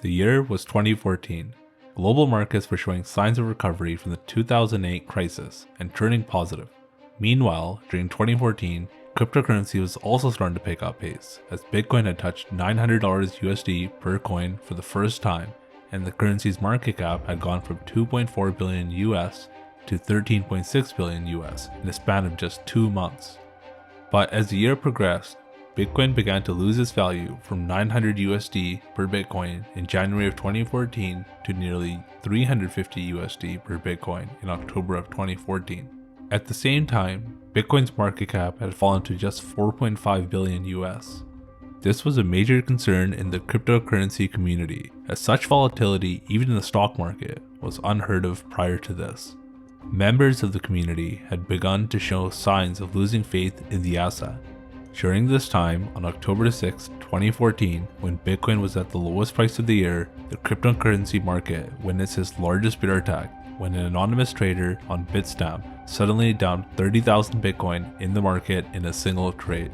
The year was 2014. Global markets were showing signs of recovery from the 2008 crisis and turning positive. Meanwhile, during 2014, cryptocurrency was also starting to pick up pace, as Bitcoin had touched $900 USD per coin for the first time, and the currency's market cap had gone from 2.4 billion US to 13.6 billion US in a span of just 2 months. But as the year progressed, Bitcoin began to lose its value from 900 USD per Bitcoin in January of 2014 to nearly 350 USD per Bitcoin in October of 2014. At the same time, Bitcoin's market cap had fallen to just 4.5 billion US. This was a major concern in the cryptocurrency community, as such volatility, even in the stock market, was unheard of prior to this. Members of the community had begun to show signs of losing faith in the asset. During this time, on October 6, 2014, when Bitcoin was at the lowest price of the year, the cryptocurrency market witnessed its largest bear attack when an anonymous trader on Bitstamp suddenly dumped 30,000 Bitcoin in the market in a single trade.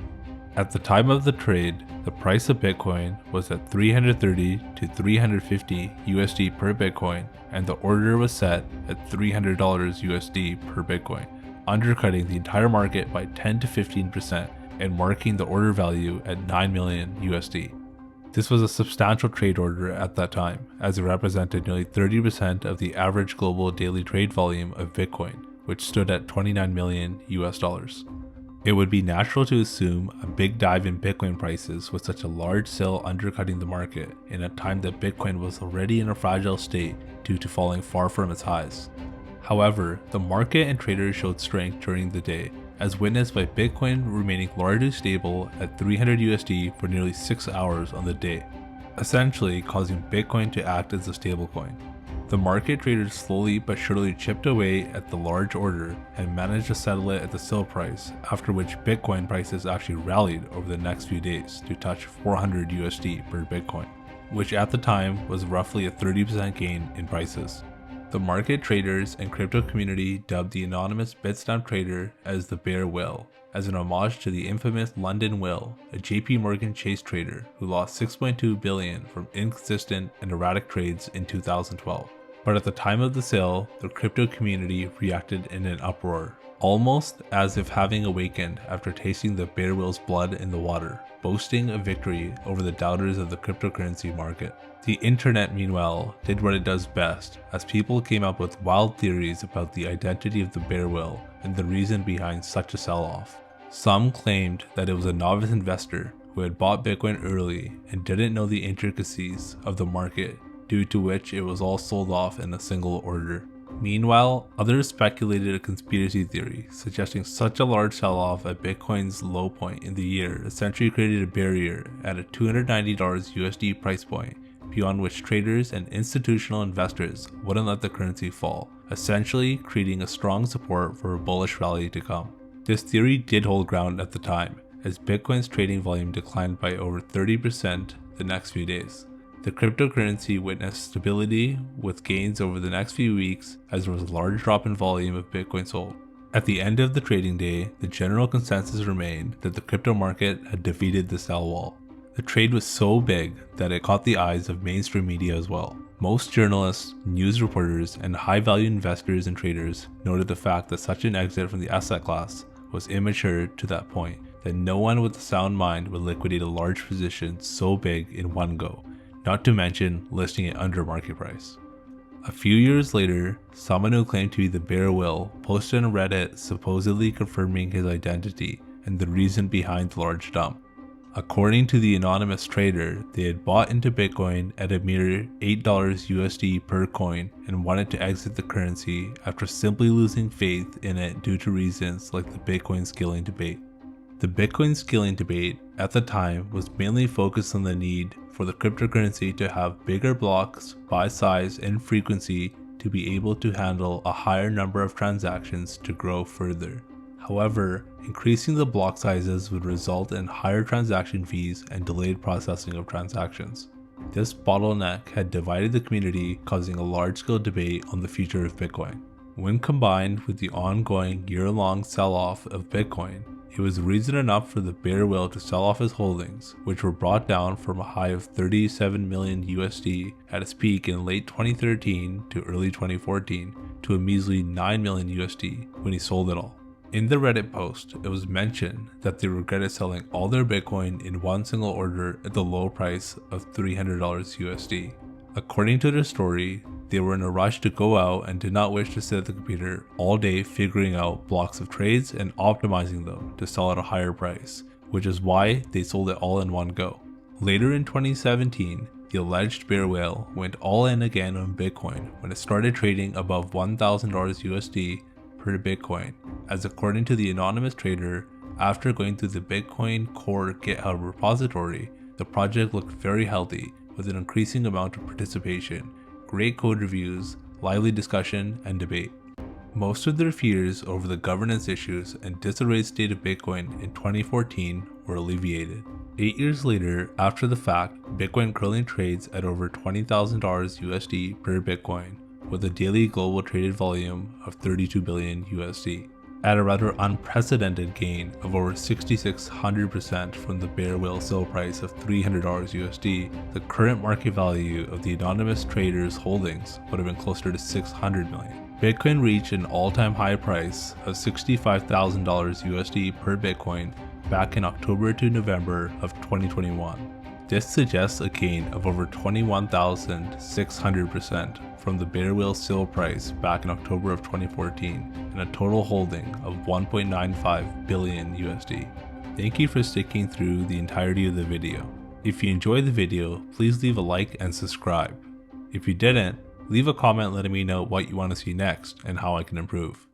At the time of the trade, the price of Bitcoin was at 330 to 350 USD per Bitcoin, and the order was set at $300 USD per Bitcoin, undercutting the entire market by 10 to 15% and marking the order value at 9 million USD. This was a substantial trade order at that time, as it represented nearly 30% of the average global daily trade volume of Bitcoin, which stood at 29 million US dollars. It would be natural to assume a big dive in Bitcoin prices with such a large sale undercutting the market in a time that Bitcoin was already in a fragile state due to falling far from its highs. However, the market and traders showed strength during the day, as witnessed by Bitcoin remaining largely stable at 300 USD for nearly 6 hours on the day, essentially causing Bitcoin to act as a stablecoin. The market traders slowly but surely chipped away at the large order and managed to settle it at the sale price, after which Bitcoin prices actually rallied over the next few days to touch 400 USD per Bitcoin, which at the time was roughly a 30% gain in prices. The market traders and crypto community dubbed the anonymous Bitstamp trader as the Bear Whale, as an homage to the infamous London Whale, a JP Morgan Chase trader who lost $6.2 billion from inconsistent and erratic trades in 2012. But at the time of the sale, the crypto community reacted in an uproar, almost as if having awakened after tasting the bear whale's blood in the water, boasting a victory over the doubters of the cryptocurrency market. The internet, meanwhile, did what it does best, as people came up with wild theories about the identity of the bear whale and the reason behind such a sell-off. Some claimed that it was a novice investor who had bought Bitcoin early and didn't know the intricacies of the market, due to which it was all sold off in a single order. Meanwhile, others speculated a conspiracy theory, suggesting such a large sell-off at Bitcoin's low point in the year essentially created a barrier at a $290 USD price point, beyond which traders and institutional investors wouldn't let the currency fall, essentially creating a strong support for a bullish rally to come. This theory did hold ground at the time, as Bitcoin's trading volume declined by over 30% the next few days. The cryptocurrency witnessed stability with gains over the next few weeks, as there was a large drop in volume of Bitcoin sold. At the end of the trading day, the general consensus remained that the crypto market had defeated the sell wall. The trade was so big that it caught the eyes of mainstream media as well. Most journalists, news reporters, and high-value investors and traders noted the fact that such an exit from the asset class was immature to that point, that no one with a sound mind would liquidate a large position so big in one go, not to mention listing it under market price. A few years later, someone who claimed to be the Bear Whale posted on Reddit supposedly confirming his identity and the reason behind the large dump. According to the anonymous trader, they had bought into Bitcoin at a mere $8 USD per coin and wanted to exit the currency after simply losing faith in it due to reasons like the Bitcoin scaling debate. The Bitcoin scaling debate at the time was mainly focused on the need for the cryptocurrency to have bigger blocks by size and frequency to be able to handle a higher number of transactions to grow further. However, increasing the block sizes would result in higher transaction fees and delayed processing of transactions. This bottleneck had divided the community, causing a large-scale debate on the future of Bitcoin. When combined with the ongoing year-long sell-off of Bitcoin, It was reason enough for the Bear Whale to sell off his holdings, which were brought down from a high of 37 million USD at its peak in late 2013 to early 2014 to a measly 9 million USD when he sold it all. In the Reddit post, it was mentioned that they regretted selling all their Bitcoin in one single order at the low price of $300 USD. According to their story, they were in a rush to go out and did not wish to sit at the computer all day figuring out blocks of trades and optimizing them to sell at a higher price, which is why they sold it all in one go. Later in 2017, the alleged Bear Whale went all in again on Bitcoin when it started trading above $1,000 USD per Bitcoin, as according to the anonymous trader, after going through the Bitcoin Core GitHub repository, the project looked very healthy with an increasing amount of participation, great code reviews, lively discussion, and debate. Most of their fears over the governance issues and disarrayed state of Bitcoin in 2014 were alleviated. 8 years later, after the fact, Bitcoin currently trades at over $20,000 USD per Bitcoin, with a daily global traded volume of 32 billion USD. At a rather unprecedented gain of over 6,600% from the Bear Whale sale price of $300 USD, the current market value of the anonymous trader's holdings would have been closer to $600 million. Bitcoin reached an all-time high price of $65,000 USD per Bitcoin back in October to November of 2021. This suggests a gain of over 21,600% from the Bear Whale sale price back in October of 2014 and a total holding of 1.95 billion USD. Thank you for sticking through the entirety of the video. If you enjoyed the video, please leave a like and subscribe. If you didn't, leave a comment letting me know what you want to see next and how I can improve.